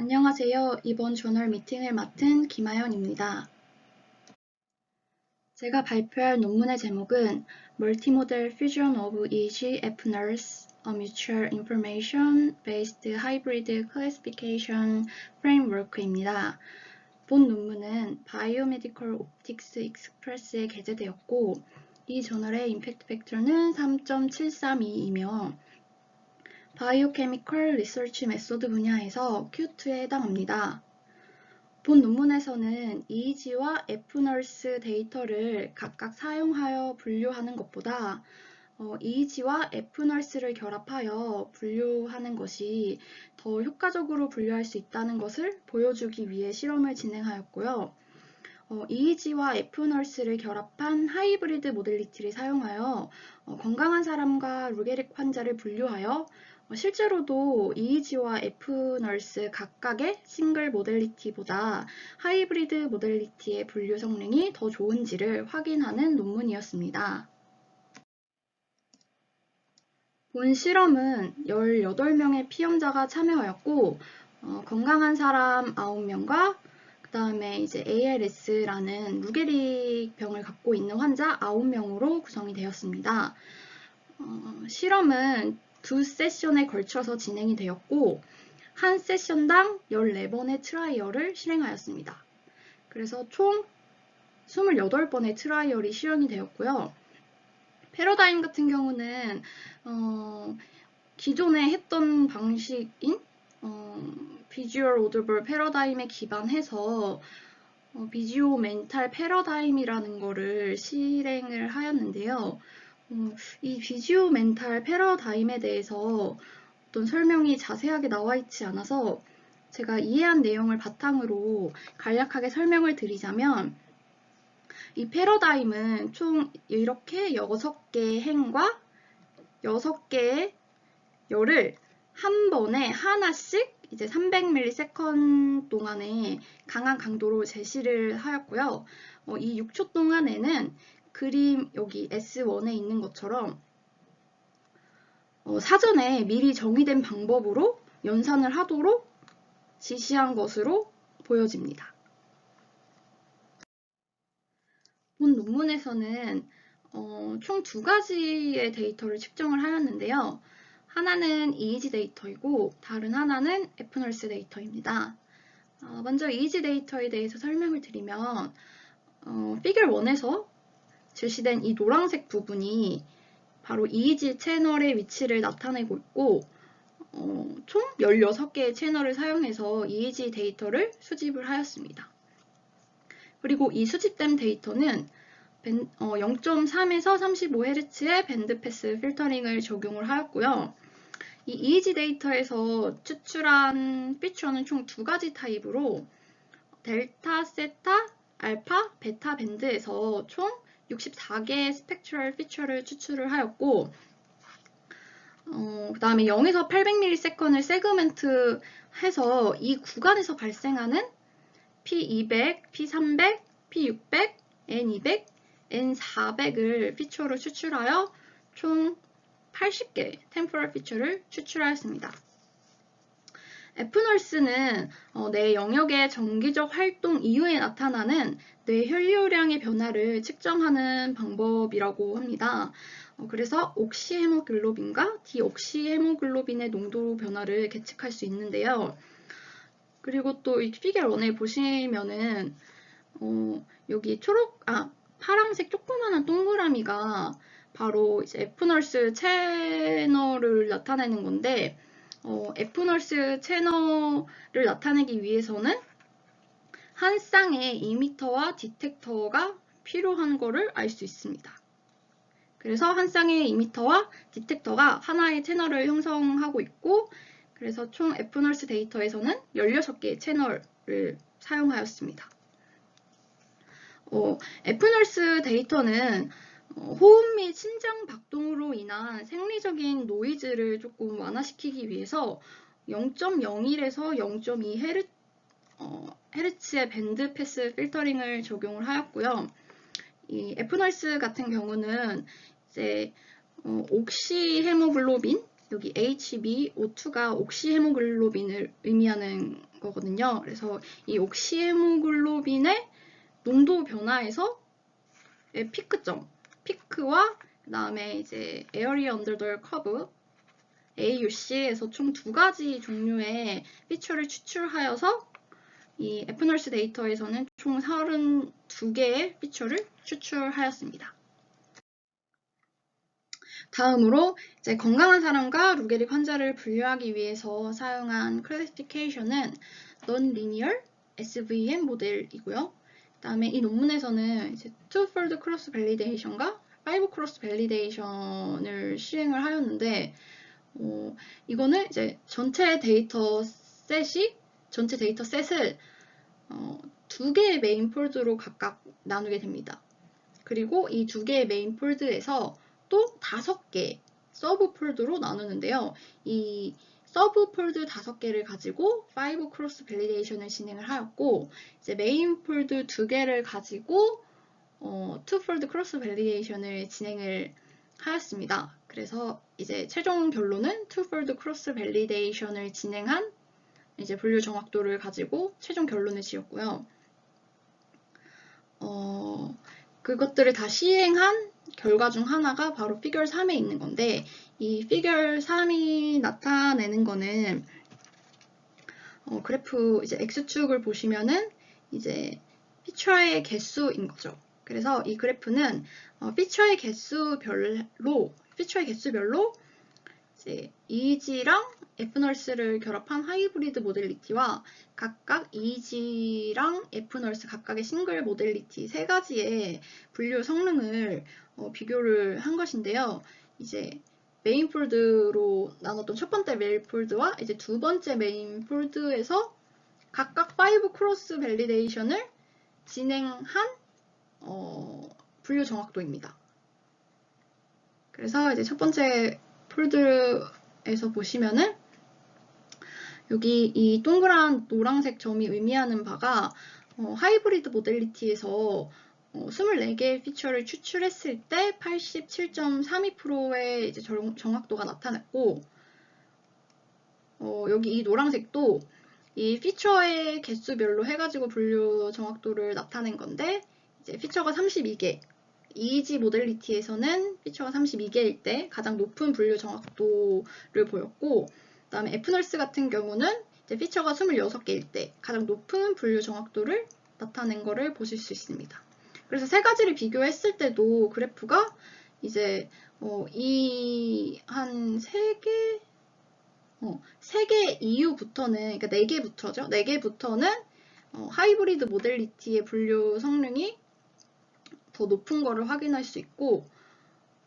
안녕하세요. 이번 저널 미팅을 맡은 김아연입니다. 제가 발표할 논문의 제목은 Multimodal Fusion of EEG F-Nurse, a Mutual Information Based Hybrid Classification Framework입니다. 본 논문은 Biomedical Optics Express에 게재되었고, 이 저널의 임팩트 팩터는 3.732이며 바이오케미컬 리서치 메소드 분야에서 Q2에 해당합니다. 본 논문에서는 EEG와 F-Nurse 데이터를 각각 사용하여 분류하는 것보다 EEG와 F-Nurse를 결합하여 분류하는 것이 더 효과적으로 분류할 수 있다는 것을 보여주기 위해 실험을 진행하였고요. EEG와 F-Nurse를 결합한 하이브리드 모델리티를 사용하여 건강한 사람과 루게릭 환자를 분류하여 실제로도 EEG와 F-Nurse 각각의 싱글 모델리티보다 하이브리드 모델리티의 분류 성능이 더 좋은지를 확인하는 논문이었습니다. 본 실험은 18명의 피험자가 참여하였고 건강한 사람 9명과 그 다음에 이제 ALS라는 루게릭 병을 갖고 있는 환자 9명으로 구성이 되었습니다. 실험은 2세션에 걸쳐서 진행이 되었고 한 세션당 14번의 트라이얼을 실행하였습니다. 그래서 총 28번의 트라이얼이 실현이 되었고요. 패러다임 같은 경우는 기존에 했던 방식인 비주얼 오더블 패러다임에 기반해서 비주오 멘탈 패러다임이라는 거를 실행을 하였는데요. 이 비주오 멘탈 패러다임에 대해서 어떤 설명이 자세하게 나와 있지 않아서 제가 이해한 내용을 바탕으로 간략하게 설명을 드리자면 이 패러다임은 총 이렇게 6개의 행과 6개의 열을 한 번에 하나씩 이제 300ms 동안에 강한 강도로 제시를 하였고요. 이 6초 동안에는 그림 여기 S1에 있는 것처럼 사전에 미리 정의된 방법으로 연산을 하도록 지시한 것으로 보여집니다. 본 논문에서는 총 2가지의 데이터를 측정을 하였는데요. 하나는 EEG 데이터이고 다른 하나는 F-Nurse 데이터입니다. 먼저 EEG 데이터에 대해서 설명을 드리면 피겨 1에서 제시된 이 노란색 부분이 바로 EEG 채널의 위치를 나타내고 있고 총 16개의 채널을 사용해서 EEG 데이터를 수집을 하였습니다. 그리고 이 수집된 데이터는 0.3에서 35Hz의 밴드패스 필터링을 적용을 하였고요. 이 EEG 데이터에서 추출한 피처는 총 2가지 타입으로 델타, 세타, 알파, 베타 밴드에서 총 64개의 스펙트럴 피처를 추출을 하였고 그 다음에 0에서 800ms를 세그멘트 해서 이 구간에서 발생하는 P200, P300, P600, N200, N400을 피처로 추출하여 총 80개 템포럴 피처를 추출하였습니다. F-Nurse는 뇌 영역의 정기적 활동 이후에 나타나는 뇌 혈류량의 변화를 측정하는 방법이라고 합니다. 그래서 옥시헤모글로빈과 디옥시헤모글로빈의 농도 변화를 계측할 수 있는데요. 그리고 또 이 피겨 1에 보시면은 여기 파란색 조그마한 동그라미가 바로 이제 F-Nurse 채널을 나타내는 건데 F-Nurse 채널을 나타내기 위해서는 한 쌍의 이미터와 디텍터가 필요한 거를 알 수 있습니다. 그래서 한 쌍의 이미터와 디텍터가 하나의 채널을 형성하고 있고 그래서 총 F-Nurse 데이터에서는 16개의 채널을 사용하였습니다. F-Nurse 데이터는 호흡 및 심장 박동으로 인한 생리적인 노이즈를 조금 완화시키기 위해서 0.01에서 0.2Hz의 밴드 패스 필터링을 적용을 하였고요. 이 F-Nurse 같은 경우는 이제 옥시헤모글로빈, 여기 HbO2가 옥시헤모글로빈을 의미하는 거거든요. 그래서 이 옥시헤모글로빈의 농도 변화에서 피크점, 피크와 그다음에 이제 에어리어 언더 더 커브 AUC에서 총 2가지 종류의 피처를 추출하여서 이 애프널스 데이터에서는 총 32개의 피처를 추출하였습니다. 다음으로 이제 건강한 사람과 루게릭 환자를 분류하기 위해서 사용한 클래시피케이션은 Non-Linear SVM 모델이고요. 그다음에 이 논문에서는 이제 Two-fold Cross Validation과 Five Cross Validation을 시행을 하였는데, 이거는 이제 전체 데이터 셋을 2개의 메인 폴드로 각각 나누게 됩니다. 그리고 이 2개의 메인 폴드에서 또 5개 서브 폴드로 나누는데요. 이 서브 폴드 5개를 가지고 5 크로스 밸리데이션을 진행을 하였고, 이제 메인 폴드 2개를 가지고 2 폴드 크로스 밸리데이션을 진행을 하였습니다. 그래서 이제 최종 결론은 2 폴드 크로스 밸리데이션을 진행한 이제 분류 정확도를 가지고 최종 결론을 지었고요. 그것들을 다 시행한 결과 중 하나가 바로 피겨 3에 있는 건데, 이 피겨 3이 나타내는 거는 그래프 이제 X축을 보시면은 이제 피처의 개수인 거죠. 그래서 이 그래프는 피처의 개수별로 이제 EEG랑 F널스를 결합한 하이브리드 모델리티와 각각 EEG랑 F널스 각각의 싱글 모델리티 3가지의 분류 성능을 비교를 한 것인데요. 이제 메인 폴드로 나눴던 첫 번째 메인 폴드와 이제 두 번째 메인 폴드에서 각각 5 크로스 밸리데이션을 진행한 분류 정확도입니다. 그래서 이제 첫 번째 폴드에서 보시면은 여기 이 동그란 노란색 점이 의미하는 바가 하이브리드 모델리티에서 24개의 피처를 추출했을 때 87.32%의 이제 정확도가 나타났고, 여기 이 노란색도 이 피처의 개수별로 해가지고 분류 정확도를 나타낸 건데, 이제 피처가 32개, EEG 모델리티에서는 피처가 32개일 때 가장 높은 분류 정확도를 보였고, 그 다음에 F널스 같은 경우는 이제 피처가 26개일 때 가장 높은 분류 정확도를 나타낸 것을 보실 수 있습니다. 그래서 3가지를 비교했을 때도 그래프가 이제 이 한 3개 이후부터는, 그러니까 4개부터죠. 4개부터는 하이브리드 모델리티의 분류 성능이 더 높은 거를 확인할 수 있고,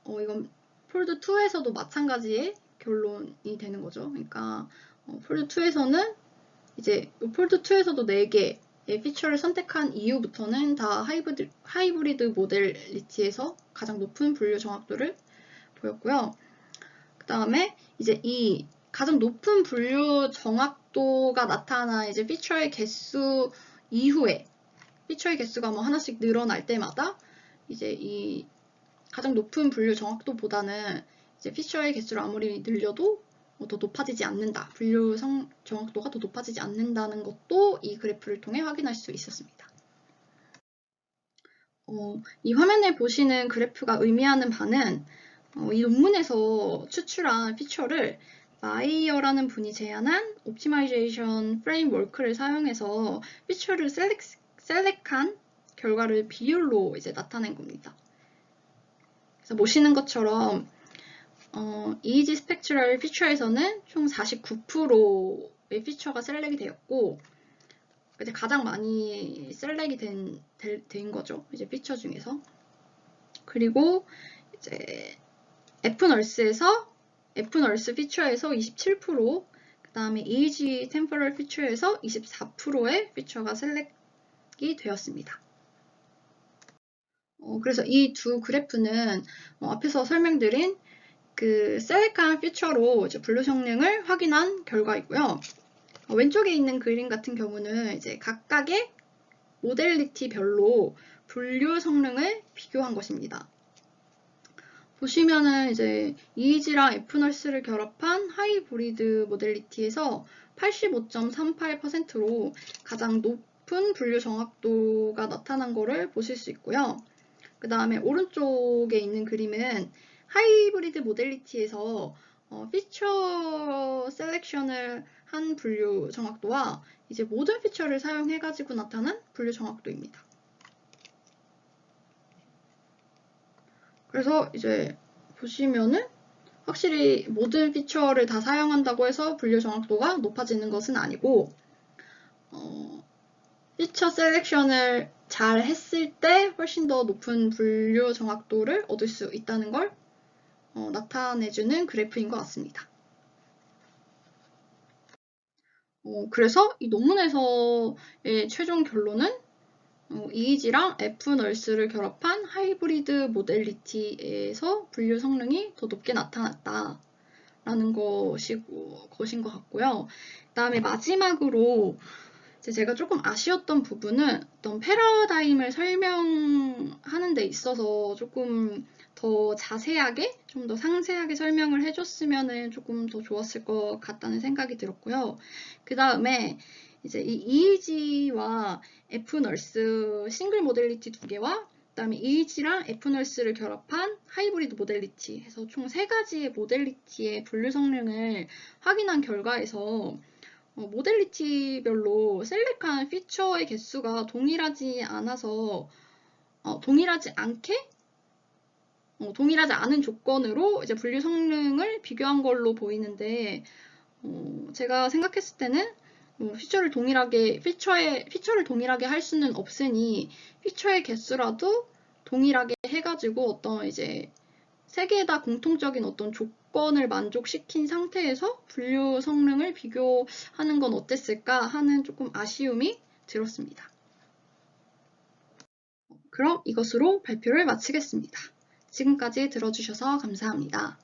이건 폴드 2에서도 마찬가지의 결론이 되는 거죠. 그러니까 폴드 2에서는 이제 폴드 2에서도 4개의 피처를 선택한 이후부터는 다 하이브리드 모델리티에서 가장 높은 분류 정확도를 보였고요. 그 다음에 이제 이 가장 높은 분류 정확도가 나타난 이제 피처의 개수 이후에 피처의 개수가 뭐 하나씩 늘어날 때마다 이제 이 가장 높은 분류 정확도보다는 이제 피처의 개수를 아무리 늘려도 더 높아지지 않는다. 분류 정확도가 더 높아지지 않는다는 것도 이 그래프를 통해 확인할 수 있었습니다. 이 화면에 보시는 그래프가 의미하는 바는 이 논문에서 추출한 피처를 마이어라는 분이 제안한 옵티마이제이션 프레임워크를 사용해서 피처를 셀렉한 결과를 비율로 이제 나타낸 겁니다. 그래서 보시는 것처럼 EEG 스펙트럴 피처에서는 총 49%의 피처가 셀렉이 되었고, 이제 가장 많이 셀렉이 된 거죠. 이제 피처 중에서. 그리고 이제 F널스 피처에서 27%, 그 다음에 EEG 템포럴 피처에서 24%의 피처가 셀렉이 되었습니다. 그래서 이 두 그래프는 앞에서 설명드린 그 셀렉한 피처로 이제 분류 성능을 확인한 결과이고요. 왼쪽에 있는 그림 같은 경우는 이제 각각의 모델리티별로 분류 성능을 비교한 것입니다. 보시면은 이제 EEG랑 F널스를 결합한 하이브리드 모델리티에서 85.38%로 가장 높은 분류 정확도가 나타난 것을 보실 수 있고요. 그 다음에 오른쪽에 있는 그림은 하이브리드 모델리티에서 피처 셀렉션을 한 분류 정확도와 이제 모든 피처를 사용해가지고 나타난 분류 정확도입니다. 그래서 이제 보시면은 확실히 모든 피처를 다 사용한다고 해서 분류 정확도가 높아지는 것은 아니고 피처 셀렉션을 잘 했을 때 훨씬 더 높은 분류 정확도를 얻을 수 있다는 걸 나타내주는 그래프인 것 같습니다. 그래서 이 논문에서의 최종 결론은 EEG랑 F널스를 결합한 하이브리드 모델리티에서 분류 성능이 더 높게 나타났다 라는 것인 것 같고요. 그 다음에 마지막으로 제가 조금 아쉬웠던 부분은 어떤 패러다임을 설명하는 데 있어서 조금 더 자세하게, 좀 더 상세하게 설명을 해줬으면 조금 더 좋았을 것 같다는 생각이 들었고요. 그 다음에 이제 이 EEG와 F널스 싱글 모델리티 2개와 그다음에 EEG랑 F널스를 결합한 하이브리드 모델리티 해서 총 3가지의 모델리티의 분류 성능을 확인한 결과에서 모델리티별로 셀렉한 피처의 개수가 동일하지 않아서 동일하지 않은 조건으로 이제 분류 성능을 비교한 걸로 보이는데 제가 생각했을 때는 피처를 동일하게 할 수는 없으니 피처의 개수라도 동일하게 해가지고 어떤 이제 세 개 다 공통적인 어떤 조건을 만족시킨 상태에서 분류 성능을 비교하는 건 어땠을까 하는 조금 아쉬움이 들었습니다. 그럼 이것으로 발표를 마치겠습니다. 지금까지 들어주셔서 감사합니다.